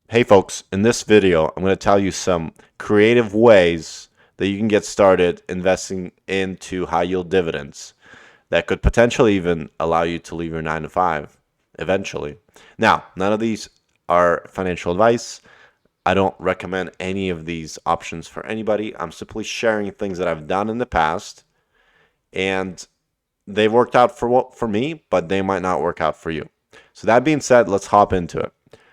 Hey folks, in this video, I'm going to tell you some creative ways that you can get started investing into high yield dividends that could potentially even allow you to leave your 9 to 5 eventually. Now, none of these are financial advice. I don't recommend any of these options for anybody. I'm simply sharing things that I've done in the past and they've worked out for me, but they might not work out for you. So that being said, let's hop into it.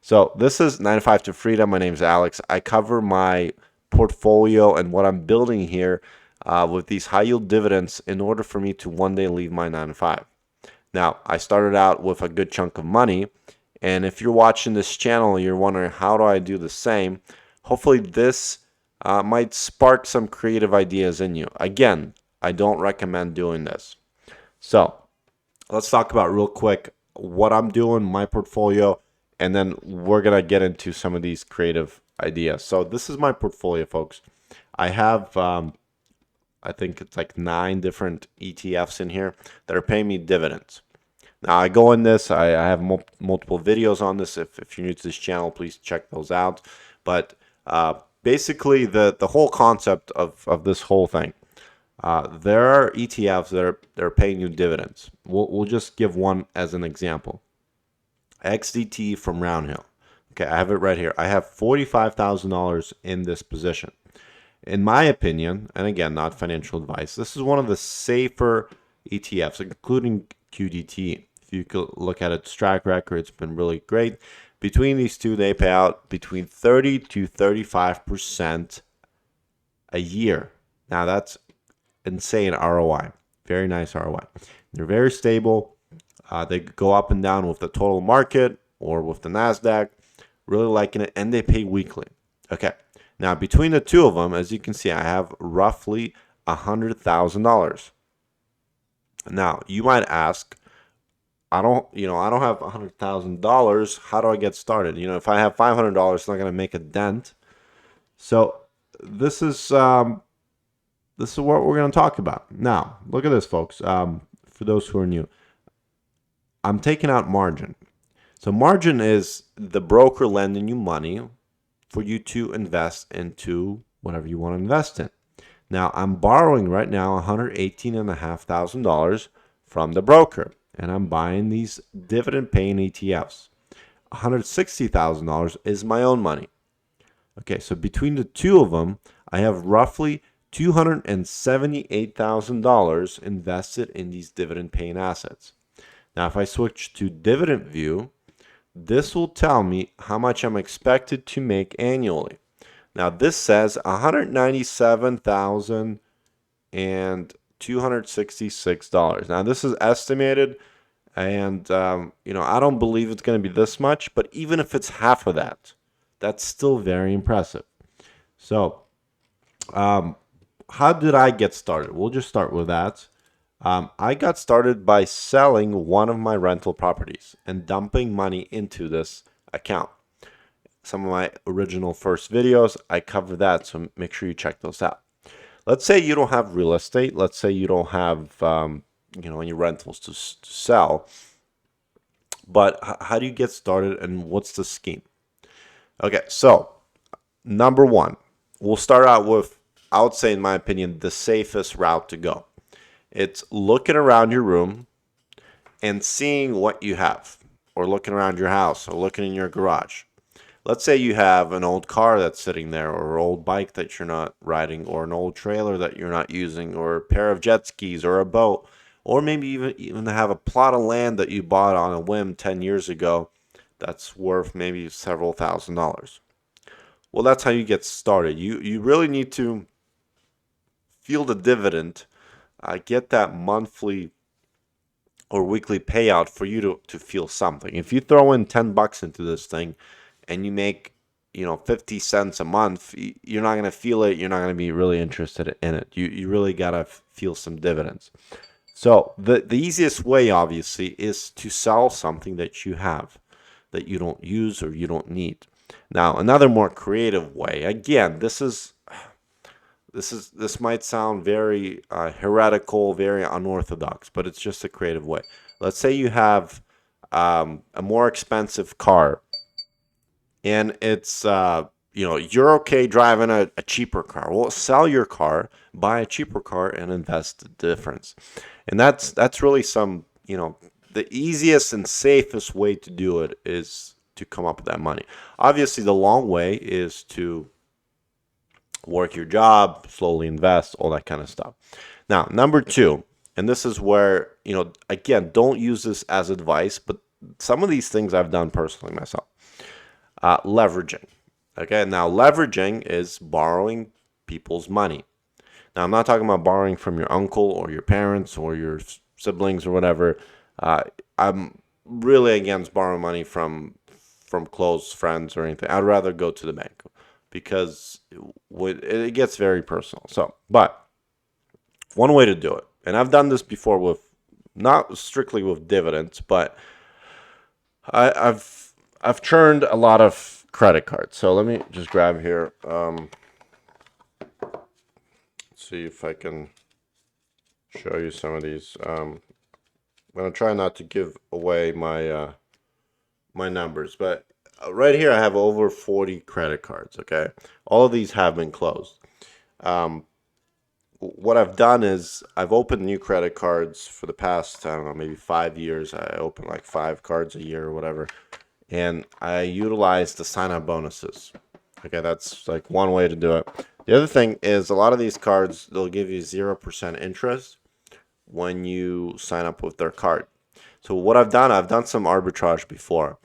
So this is 9 to 5 to Freedom. My name is Alex. I cover my portfolio and what I'm building here with these high yield dividends in order for me to one day leave my 9 to 5. Now, I started out with a good chunk of money, and if you're watching this channel, you're wondering how do I do the same? Hopefully, this might spark some creative ideas in you. Again, I don't recommend doing this. So let's talk about real quick what I'm doing, my portfolio, and then we're gonna get into some of these creative ideas. So this is my portfolio, folks. I have, I think it's like 9 different ETFs in here that are paying me dividends. Now I go in this. I have multiple videos on this. If you're new to this channel, please check those out. But basically, the whole concept of this whole thing. There are ETFs that are paying you dividends. We'll just give one as an example. XDT from Roundhill. Okay, I have it right here. I have $45,000 in this position. In my opinion, and again, not financial advice, this is one of the safer ETFs, including QDT. If you could look at its track record, it's been really great. Between these two, they pay out between 30 to 35% a year. Now, that's insane ROI. Very nice ROI. They're very stable. They go up and down with the total market or with the NASDAQ. Really liking it. And they pay weekly. Okay. Now, between the two of them, as you can see, I have roughly $100,000. Now, you might ask, I don't have $100,000. How do I get started? If I have $500, it's not going to make a dent. So this is what we're going to talk about. Now, look at this, folks. For those who are new, I'm taking out margin. So margin is the broker lending you money for you to invest into whatever you want to invest in. Now, I'm borrowing right now $118,500 from the broker, and I'm buying these dividend-paying ETFs. $160,000 is my own money. Okay, so between the two of them, I have roughly $278,000 invested in these dividend-paying assets. Now, if I switch to dividend view, this will tell me how much I'm expected to make annually. Now, this says $197,266. Now, this is estimated, and I don't believe it's going to be this much, but even if it's half of that, that's still very impressive. So, how did I get started? We'll just start with that. I got started by selling one of my rental properties and dumping money into this account. Some of my original first videos, I cover that, so make sure you check those out. Let's say you don't have real estate. Let's say you don't have any rentals to sell. But how do you get started, and what's the scheme? Okay, so number one, we'll start out with, I would say, in my opinion, the safest route to go. It's looking around your room and seeing what you have, or looking around your house, or looking in your garage. Let's say you have an old car that's sitting there, or an old bike that you're not riding, or an old trailer that you're not using, or a pair of jet skis, or a boat, or maybe even have a plot of land that you bought on a whim 10 years ago that's worth maybe several $1,000s. Well, that's how you get started. You really need to feel the dividend, get that monthly or weekly payout for you to feel something. If you throw in $10 into this thing and you make 50 cents a month, you're not going to feel it. You're not going to be really interested in it. You really got to feel some dividends. So the easiest way, obviously, is to sell something that you have that you don't use or you don't need. Now, another more creative way, again, this might sound very heretical, very unorthodox, but it's just a creative way. Let's say you have a more expensive car and it's you're okay driving a cheaper car. Well, sell your car, buy a cheaper car, and invest the difference. And that's really some the easiest and safest way to do it is to come up with that money. Obviously, the long way is to work your job, slowly invest, all that kind of stuff. Now, number two, and this is where, again, don't use this as advice, but some of these things I've done personally myself. Leveraging. Okay, now leveraging is borrowing people's money. Now, I'm not talking about borrowing from your uncle or your parents or your siblings or whatever. Uh, I'm really against borrowing money from close friends or anything. I'd rather go to the bank because it gets very personal. So, but one way to do it, and I've done this before with not strictly with dividends, but I've churned a lot of credit cards. So let me just grab here. See if I can show you some of these. I'm gonna try not to give away my numbers, but right here I have over 40 credit cards. Okay, all of these have been closed. Um, what I've done is I've opened new credit cards for the past, I don't know, maybe 5 years. I open like 5 cards a year or whatever, and I utilize the sign up bonuses. Okay, that's like one way to do it. The other thing is a lot of these cards, they'll give you 0% interest when you sign up with their card. So what I've done some arbitrage before.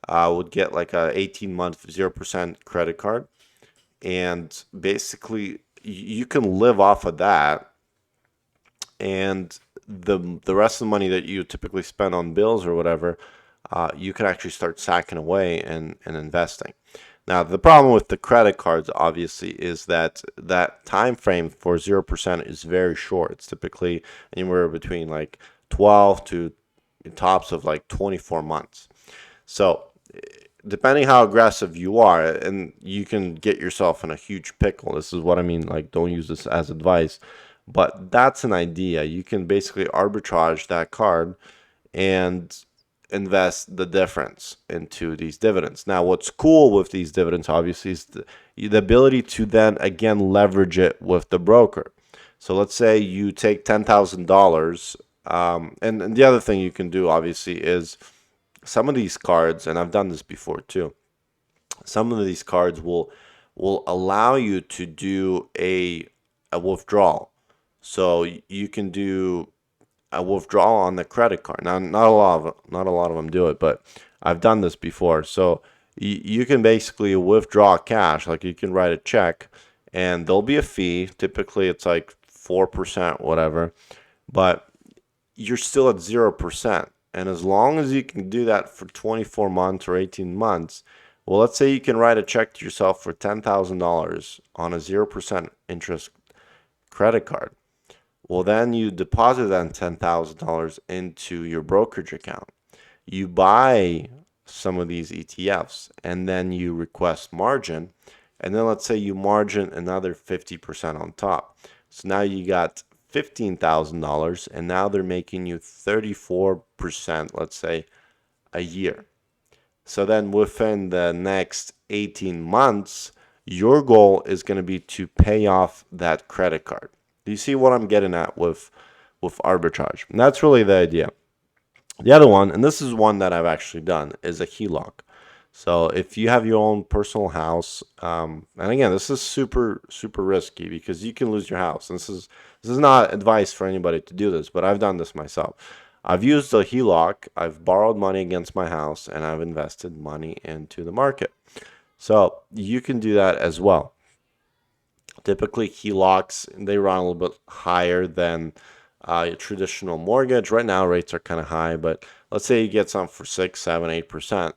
I would get like a 18-month 0% credit card, and basically you can live off of that, and the rest of the money that you typically spend on bills or whatever, you can actually start sacking away and investing. Now, the problem with the credit cards, obviously, is that time frame for 0% is very short. It's typically anywhere between like 12 to tops of like 24 months. So, depending how aggressive you are, and you can get yourself in a huge pickle. This is what I mean. Like, don't use this as advice, but that's an idea. You can basically arbitrage that card and invest the difference into these dividends. Now, what's cool with these dividends, obviously, is the ability to then again leverage it with the broker. So let's say you take $10,000, and the other thing you can do, obviously, is some of these cards, and I've done this before too. Some of these cards will allow you to do a withdrawal. So you can do a withdrawal on the credit card. Now, not a lot of them do it, but I've done this before. So you can basically withdraw cash, like you can write a check, and there'll be a fee. Typically, it's like 4%, whatever, but you're still at 0%. And as long as you can do that for 24 months or 18 months, well, let's say you can write a check to yourself for $10,000 on a 0% interest credit card. Well, then you deposit that $10,000 into your brokerage account. You buy some of these ETFs, and then you request margin. And then let's say you margin another 50% on top. So now you got $15,000, and now they're making you 34%, let's say, a year. So then within the next 18 months, your goal is going to be to pay off that credit card. Do you see what I'm getting at with arbitrage? And that's really the idea. The other one, and this is one that I've actually done, is a HELOC. So if you have your own personal house, and again, this is super super risky because you can lose your house. And this is not advice for anybody to do this, but I've done this myself. I've used a HELOC. I've borrowed money against my house, and I've invested money into the market. So you can do that as well. Typically, HELOCs, they run a little bit higher than a traditional mortgage. Right now, rates are kind of high, but let's say you get some for 6, 7, 8%.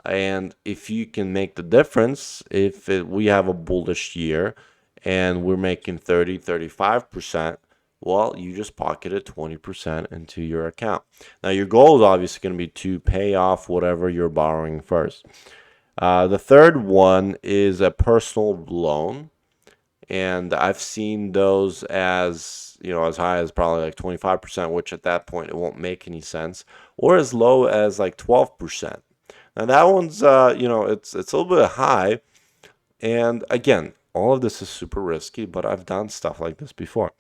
And if you can make the difference, if we have a bullish year and we're making 30, 35%, well, you just pocketed 20% into your account. Now, your goal is obviously going to be to pay off whatever you're borrowing first. The third one is a personal loan, and I've seen those as as high as probably like 25%, which at that point it won't make any sense, or as low as like 12%. Now that one's, it's a little bit high. And again, all of this is super risky, but I've done stuff like this before.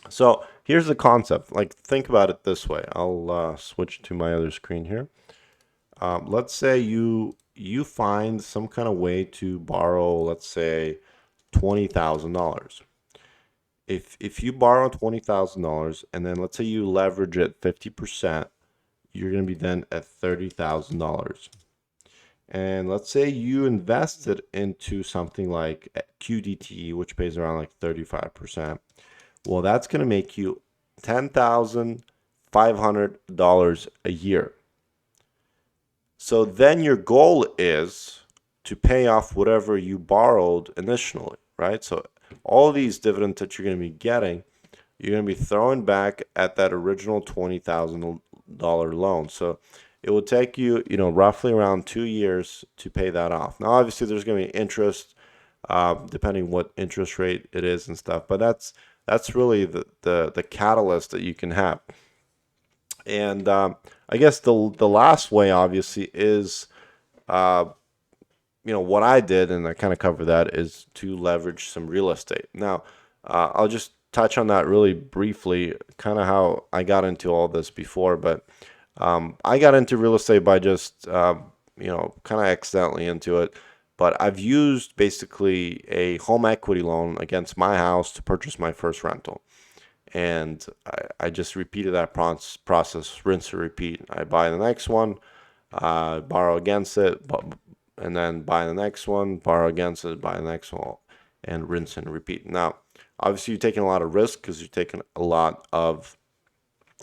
So here's the concept. Like, think about it this way. I'll switch to my other screen here. Let's say you find some kind of way to borrow, let's say, $20,000. If you borrow $20,000 and then let's say you leverage it 50%, you're going to be then at $30,000. And let's say you invested into something like QDT, which pays around like 35%. Well, that's going to make you $10,500 a year. So then your goal is to pay off whatever you borrowed initially, right? So all these dividends that you're going to be getting, you're going to be throwing back at that original $20,000 loan. So it will take you, roughly around 2 years to pay that off. Now, obviously, there's going to be interest, depending what interest rate it is and stuff. But that's really the catalyst that you can have. And I guess the last way, obviously, is what I did, and I kind of cover that, is to leverage some real estate. Now, I'll just touch on that really briefly, kind of how I got into all this before. But I got into real estate by just, kind of accidentally into it. But I've used basically a home equity loan against my house to purchase my first rental. And I just repeated that process, rinse and repeat. I buy the next one, borrow against it, and then buy the next one, borrow against it, buy the next one, and rinse and repeat. Now, obviously, you're taking a lot of risk because you're taking a lot of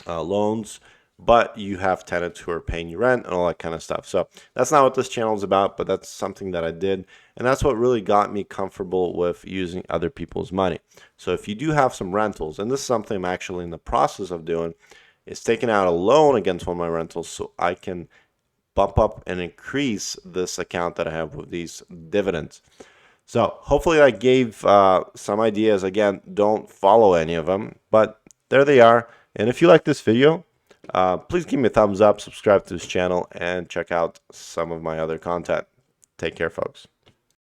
loans, but you have tenants who are paying you rent and all that kind of stuff. So that's not what this channel is about, but that's something that I did. And that's what really got me comfortable with using other people's money. So if you do have some rentals, and this is something I'm actually in the process of doing, is taking out a loan against one of my rentals so I can bump up and increase this account that I have with these dividends. So hopefully that gave some ideas. Again, don't follow any of them, but there they are. And if you like this video, please give me a thumbs up, subscribe to this channel, and check out some of my other content. Take care, folks.